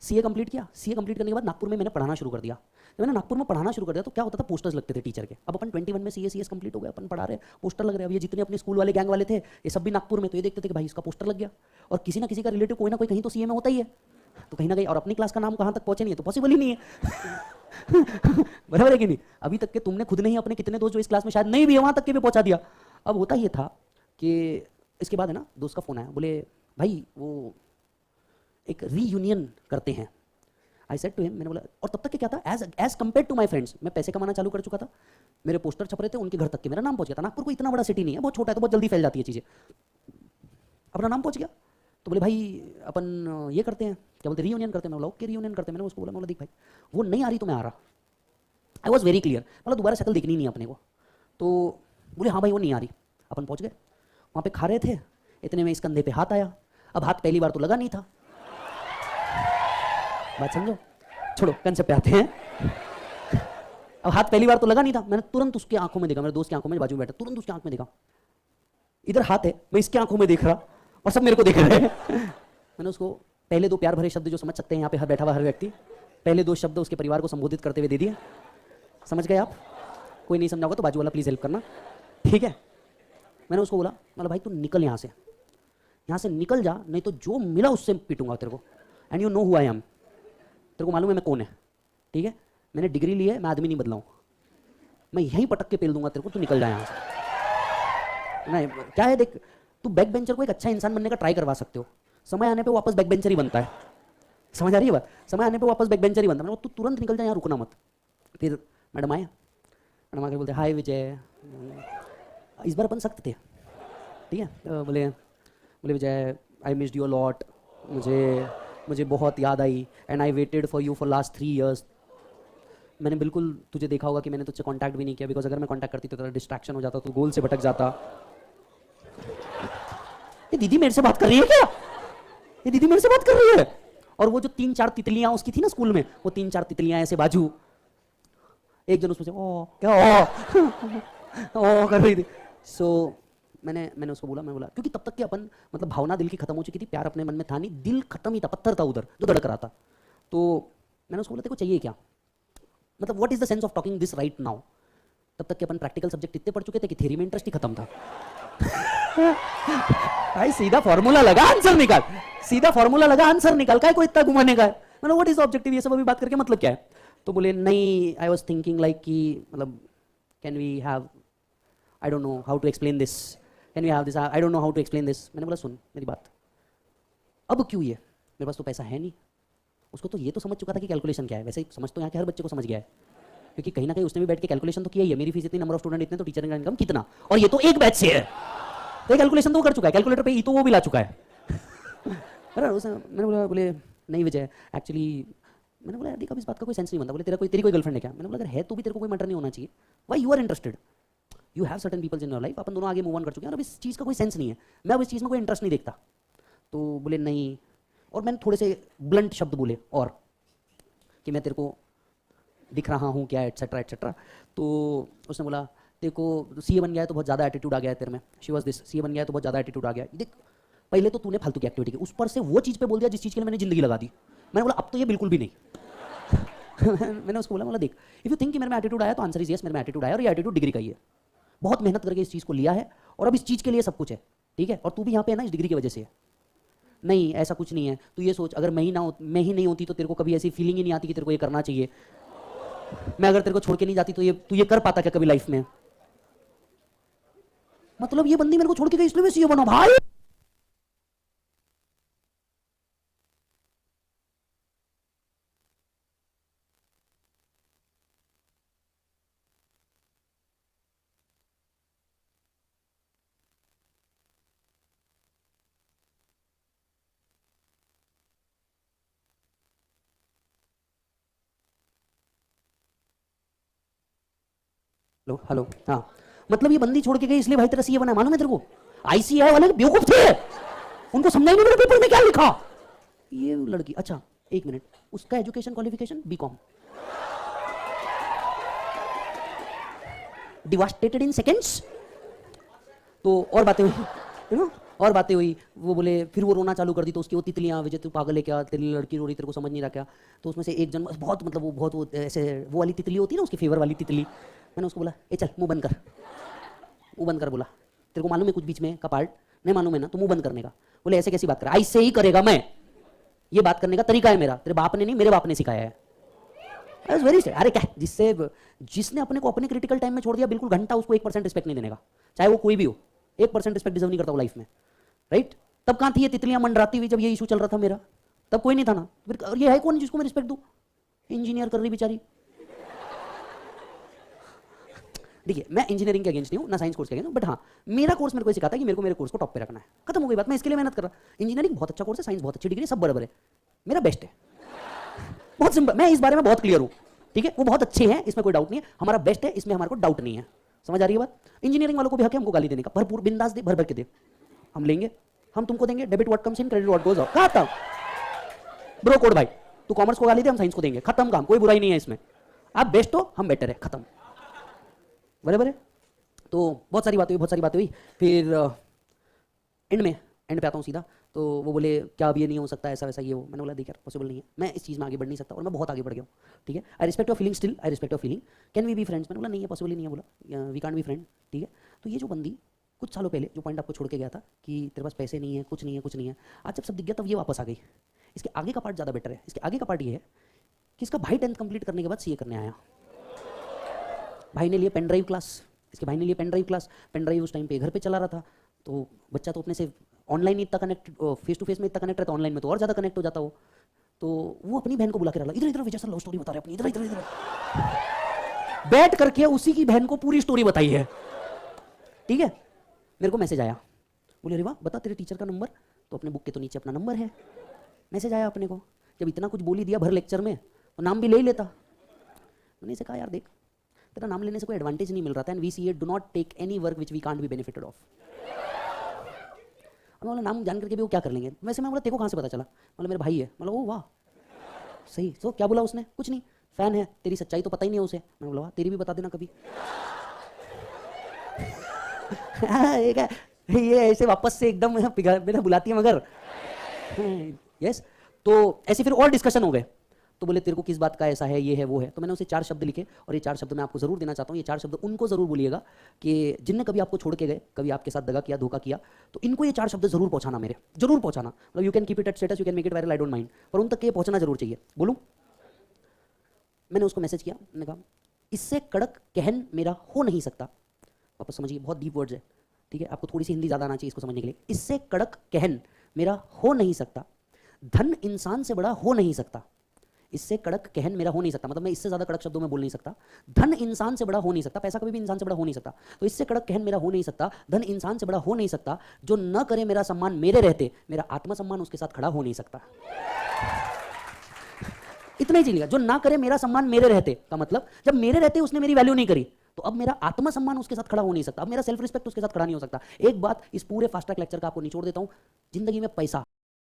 CA complete किया। CA complete करने के बाद नागपुर में मैंने पढ़ाना शुरू कर दिया। जब मैंने नागपुर में पढ़ाना शुरू कर दिया तो क्या होता था, पोस्टर्स लगते थे टीचर के। अब अपन 21 में सीए कंप्लीट हो गया, अपन पढ़ा रहे, पोस्टर लग रहे। अब ये जितने अपने स्कूल वाले गैंग वाले थे ये सब भी नागपुर में, तो ये देखते थे कि भाई इसका पोस्टर लग गया, और किसी ना किसी का रिलेटिव कोई ना कोई कहीं तो सीए में होता ही है, तो कहीं ना कहीं, और अपनी क्लास का नाम कहाँ तक पहुंचे नहीं है तो पॉसिबल ही नहीं है। बराबर है कि नहीं? अभी तक के तुमने खुद नहीं अपने कितने दोस्त जो इस क्लास में शायद नहीं भी है वहां तक के भी पहुंचा दिया। अब होता ये था कि इसके बाद है ना, दोस्त का फोन आया, बोले भाई वो एक रीयूनियन करते हैं। आई सेड टू हिम, मैंने बोला, और तब तक क्या था, as compare to my friends मैं पैसे कमाना चालू कर चुका था, मेरे पोस्टर छप रहे थे, उनके घर तक के मेरा नाम पहुंच गया था। नागपुर कोई इतना बड़ा सिटी नहीं है, बहुत छोटा है, तो बहुत जल्दी फैल जाती है चीजें, अपना नाम पहुंच गया। तो बोले भाई अपन ये करते हैं, क्या बोलते, रीयूनियन करते हैं। मैं बोला ओके रीयूनियन करते हैं। मैंने उसको बोला देख भाई वो नहीं आ रही तो मैं आ रहा। आई वॉज वेरी क्लियर, मतलब दोबारा शक्ल दिखनी नहीं अपने को। तो बोले हाँ भाई वो नहीं आ रही। अपन पहुंच गए, वहाँ पे खा रहे थे, इतने में इस कंधे पे हाथ आया। अब हाथ पहली बार तो लगा नहीं था, बात समझो, छोड़ो कंसेप्ट पे आते हैं। अब हाथ पहली बार तो लगा नहीं था, मैंने तुरंत उसकी आंखों में देखा, मेरे दोस्त की आंखों में बाजू में बैठा, तुरंत उसकी आंख में देखा, इधर हाथ है, मैं इसकी आंखों में देख रहा और सब मेरे को देख रहे हैं। मैंने उसको पहले दो प्यार भरे शब्द जो समझ सकते हैं यहाँ पे हर बैठा हुआ हर व्यक्ति, पहले दो शब्द उसके परिवार को संबोधित करते हुए दे दिए। समझ गए आप? कोई नहीं समझा होगा तो बाजू वाला प्लीज हेल्प करना, ठीक है? मैंने उसको बोला भाई तू निकल यहाँ से निकल जा, नहीं तो जो मिला उससे पीटूंगा तेरे को। And you know who I am, तेरे को मालूम है मैं कौन है, ठीक है? मैंने डिग्री ली है, मैं आदमी नहीं बदलाऊं, मैं यहीं पटक के पेल दूंगा तेरे को, तू निकल जाए यहाँ से। नहीं क्या है देख, तू बैक बेंचर को एक अच्छा इंसान बनने का ट्राई करवा सकते हो, समय आने पे वापस बैक बेंचर ही बनता है। समझ आ रही है बात? समय आने पे वापस बैक बेंचर ही बनता है। तू तुरंत निकल जाए, यहाँ रुकना मत। फिर मैडम आए, मैडम आके बोलते हाय विजय, इस बार अपन सख्त थे, ठीक है? बोले Vijay I missed you a lot, मुझे बहुत याद आई, and I waited for you for last 3 years। मैंने बिल्कुल तुझे देखा होगा कि मैंने तुझसे कांटेक्ट भी नहीं किया, बिकॉज अगर मैं कांटेक्ट करती तो तेरा डिस्ट्रैक्शन हो जाता, तो गोल से भटक जाता। ये दीदी मेरे से बात कर रही है क्या? ये दीदी मेरे से बात कर रही है? और वो जो 3-4 तितलियां उसकी थी ना स्कूल में, वो 3-4 तितलियां ऐसे बाजू, एक जन उसमें से ओ क्या ओ कर रही थी। सो मैंने उसको बोला, मैं बोला क्योंकि तब तक कि अपन मतलब भावना दिल की खत्म हो चुकी थी, प्यार अपने मन में था नहीं, दिल खत्म ही था, पत्थर था उधर जो धड़क रहा था। तो मैंने उसको बोला तेरे को चाहिए क्या, मतलब what is the sense of talking this right now. तब तक कि अपन प्रैक्टिकल सब्जेक्ट इतने पढ़ चुके थे कि थ्योरी में इंटरेस्ट ही खत्म था। भाई सीधा फॉर्मूला लगा आंसर निकाल, सीधा फॉर्मूला लगा आंसर निकाल, काय को इतना घुमाने का है। मैंने व्हाट इज ऑब्जेक्टिव, ये सब अभी बात करके मतलब क्या है? तो बोले नहीं, आई वाज थिंकिंग लाइक कि मतलब can we have, I don't know how to explain this, can we have this, I don't know how to explain this. मैंने बोला सुन मेरी बात, अब क्यों ये, मेरे पास तो पैसा है नहीं। उसको तो ये तो समझ चुका था कि कैलकुलेशन क्या है, वैसे समझ तो यहाँ के हर बच्चे को समझ गया है, क्योंकि कहीं ना कहीं उसने भी बैठ के कैलकुलेशन तो किया ही है, मेरी फीस इतनी, नंबर ऑफ स्टूडेंट इतने, तो टीचर का इनकम कितना, और ये तो एक बैच से है, तो कैलकुलेशन तो कर चुका है, कैलकुलेटर पे ई तो वो भी ला चुका है। मैंने बोले नहीं विजय एक्चुअली, मैंने बोला यार इस बात का कोई सेंस नहीं बनता। बोले तेरी कोई गर्लफ्रेंड है क्या? मैंने बोला अगर है तो भी तेरे को कोई मैटर नहीं होना चाहिए, why you are interested, you have certain peoples in your life, अपन दोनों आगे मूव ऑन कर चुके हैं, अब इस चीज़ का कोई सेंस नहीं है, मैं अब इस चीज़ में कोई इंटरेस्ट नहीं देखता। तो बोले नहीं, और मैंने थोड़े से ब्लंट शब्द बोले और कि मैं तेरे को दिख रहा हूँ क्या, एटसेट्रा एटसेट्रा। तो उसने बोला तेरे को सीए बन गया है तो बहुत ज़्यादा एटीट्यूड आ गया है तेरे में, शी वाज दिस, सीए बन गया है तो बहुत ज़्यादा एटीट्यूड आ गया। देख पहले तो तूने फालतू की एक्टिविटी की, उस पर से वो चीज़ पे बोल दिया जिस चीज़ के लिए मैंने जिंदगी लगा दी। मैंने बोला अब तो ये बिल्कुल भी नहीं। मैंने उसको बोला देख इफ यू थिंक कि मेरे में एटीट्यूड आया तो आंसर इज यस, मेरे में एटीट्यूड आया और ये एटीट्यूड डिग्री का ही है, बहुत मेहनत करके इस चीज़ को लिया है और अब इस चीज़ के लिए सब कुछ है, ठीक है? और तू भी यहाँ पे है ना इस डिग्री की वजह से है। नहीं ऐसा कुछ नहीं है, तू ये सोच अगर मैं ही नहीं होती तो तेरे को कभी ऐसी फीलिंग ही नहीं आती कि तेरे को ये करना चाहिए। मैं अगर तेरे को छोड़ के नहीं जाती तो तू ये कर पाता क्या कभी लाइफ में? मतलब ये बंदी मेरे को छोड़ के गई इसलिए मैं सीए बना भाई। हेलो हेलो हाँ, मतलब ये बंदी छोड़ के गई इसलिए भाई तेरा सीए बना, मालूम है तेरे को? आईसीआई वाले बेवकूफ थे, उनको समझा ही नहीं मेरे पेपर में क्या लिखा। ये लड़की, अच्छा एक मिनट, उसका education qualification BCom, devastated in seconds. तो और बातें हुई, और बातें हुई, वो बोले फिर वो रोना चालू कर दी, तो उसकी वो तितलियाँ, विजय तू पागल है क्या, तेरी लड़की रो रही, तेरे को समझ नहीं रहा क्या। तो उसमें से एक जन बहुत मतलब वो बहुत वो ऐसे वो वाली तितली होती है ना, उसकी फेवर वाली तितली। मैंने उसको बोला ए चल मुँह बंद कर, मुँह बंद कर। बोला तेरे को मालूम है कुछ बीच में का पार्ट नहीं मालूम है ना, तो मुँह बंद करने का। बोले ऐसे कैसी बात कर, ऐसे ही करेगा मैं, ये बात करने का तरीका है मेरा, तेरे बाप ने नहीं मेरे बाप ने सिखाया है। Very straight. अरे क्या जिसने अपने को अपने क्रिटिकल टाइम में छोड़ दिया, बिल्कुल घंटा उसको 1% रिस्पेक्ट नहीं देने का, चाहे वो कोई भी हो। 1% रिस्पेक्ट डिजर्व नहीं करता वो लाइफ में, राइट। तब कहां थी ये तितलियां मंडराती हुई जब ये इशू चल रहा था मेरा, तब कोई नहीं था ना। फिर ये है कौन जिसको मैं रिस्पेक्ट दूं, इंजीनियर कर रही बेचारी। देखिए मैं इंजीनियरिंग के अगेंस्ट नहीं हूं, ना साइंस कोर्स के अगेंस्ट हूं, बट हाँ मेरा कोर्स मेरे को सिखाता है कि मेरे को मेरे कोर्स को टॉप पे रखना है, खत्म हो गई बात। मैं इसके लिए मेहनत कर रहा। इंजीनियरिंग बहुत अच्छा कोर्स है, साइंस बहुत अच्छी डिग्री है, सब बराबर है, मेरा बेस्ट है। बहुत सिंपल, मैं इस बारे में बहुत क्लियर हूं, ठीक है। वो बहुत अच्छे हैं, इसमें कोई डाउट नहीं है, हमारा बेस्ट है, इसमें हमारे को डाउट नहीं है। समझ आ रही है बात। इंजीनियरिंग वालों को भी हक है हमको गाली देने का, भरपूर बिंदास दे, भर भर के दे, हम लेंगे, हम तुमको देंगे। Debit what comes in, credit what goes out. खत्म ब्रो कोड भाई, तू कॉमर्स को गाली दे, हम साइंस को देंगे, खत्म काम, कोई बुराई नहीं है इसमें। आप बेस्ट हो, हम बेटर है, खत्म, बराबर है। तो बहुत सारी बातें हुई, बहुत सारी बातें हुई। फिर एंड पे आता हूँ सीधा। तो वो बोले क्या अब ये नहीं हो सकता, ऐसा वैसा ये वो। मैंने बोला देख यार पॉसिबल नहीं है, मैं इस चीज़ में आगे बढ़ नहीं सकता, और मैं बहुत आगे बढ़ गया हूँ, ठीक है। I respect your feeling, still I respect your feeling, can we be friends. मैंने बोला नहीं है, पॉसिबल ही नहीं है। बोला वी कांट बी फ्रेंड, ठीक है। तो ये जो बंदी कुछ सालों पहले जो पॉइंट आपको छोड़ के गया था कि तेरे पास पैसे नहीं है, कुछ नहीं है, कुछ नहीं है, आज जब सब दिख गया तब ये वापस आ गई। इसके आगे का पार्ट ज़्यादा बेटर है। इसके आगे का पार्ट ये है कि इसका भाई 10th कंप्लीट करने के बाद सीए करने आया। भाई ने लिए पेन ड्राइव क्लास, इसके भाई ने लिए pen drive class. Pen drive उस टाइम पे घर पे चला रहा था, तो बच्चा तो अपने से ऑनलाइन ही इतना कनेक्ट, फेस टू फेस में इतना कनेक्ट रहता, ऑनलाइन में तो और ज़्यादा कनेक्ट हो जाता हो। तो वो अपनी बहन को बुला के रहा, इधर इधर विजय सर लव स्टोरी बता रहे अपनी, इधर इधर इधर बैठ करके उसी की बहन को पूरी स्टोरी बताई है, ठीक है। मेरे को मैसेज आया, बोले अरे वाह बता तेरे टीचर का नंबर, तो अपने बुक के तो नीचे अपना नंबर है। मैसेज आया अपने को, जब इतना कुछ बोल ही दिया भर लेक्चर में तो नाम भी ले ही लेता। मैंने इसे कहा यार देख तेरा नाम लेने से कोई एडवांटेज नहीं मिल रहा था, and we see do not take any work which we can't be benefited of. बोला नाम जान करके भी वो क्या कर लेंगे। वैसे मैं बोला तेरे को कहाँ से पता चला। बोला मेरे भाई है। मतलब ओ वाह सही। तो क्या बोला उसने, कुछ नहीं, फैन है तेरी, सच्चाई तो पता ही नहीं है उसे। मैंने बोला वाह तेरी भी बता देना कभी। ये ऐसे वापस से एकदम मैंने बुलाती है मगर यस। तो ऐसे फिर और डिस्कशन हो गए। तो बोले तेरे को किस बात का ऐसा है, ये है वो है। तो मैंने उसे 4 शब्द लिखे, और ये 4 शब्द मैं आपको जरूर देना चाहता हूँ। ये 4 शब्द उनको जरूर बोलिएगा कि जिनने कभी आपको छोड़ के गए, कभी आपके साथ दगा किया, धोखा किया, तो इनको ये 4 शब्द जरूर पहुंचाना, मेरे जरूर पहुंचाना। मतलब you can keep it at status, you can make it viral, I don't mind, पर उन तक ये पहुंचना जरूर चाहिए। बोलूं, मैंने उसको मैसेज किया, मैंने कहा इससे कड़क कहन मेरा हो नहीं सकता। वापस समझिए, बहुत डीप वर्ड्स है, ठीक है। आपको थोड़ी सी हिंदी ज्यादा आना चाहिए इसको समझने के लिए। इससे कड़क कहन मेरा हो नहीं सकता, धन इंसान से बड़ा हो नहीं सकता। इससे कड़क कहन मेरा हो नहीं सकता, मतलब मैं इससे ज्यादा कड़क शब्दों में बोल नहीं सकता। धन इंसान से बड़ा हो नहीं सकता, पैसा कभी भी इंसान से बड़ा हो नहीं सकता। तो इससे कड़क कहन मेरा हो नहीं सकता, धन इंसान से बड़ा हो नहीं सकता। जो न करे मेरा सम्मान मेरे रहते, मेरा आत्मसम्मान उसके साथ खड़ा हो नहीं सकता। इतना ही चलिएगा, जो ना करे मेरा सम्मान मेरे रहते का मतलब जब मेरे रहते उसने मेरी वैल्यू नहीं करी, तो अब मेरा आत्मसम्मान उसके साथ खड़ा हो नहीं सकता, अब मेरा सेल्फ रिस्पेक्ट उसके साथ खड़ा नहीं हो सकता। एक बात इस पूरे फास्ट ट्रैक लेक्चर का आपको निचोड़ देता हूं, जिंदगी में पैसा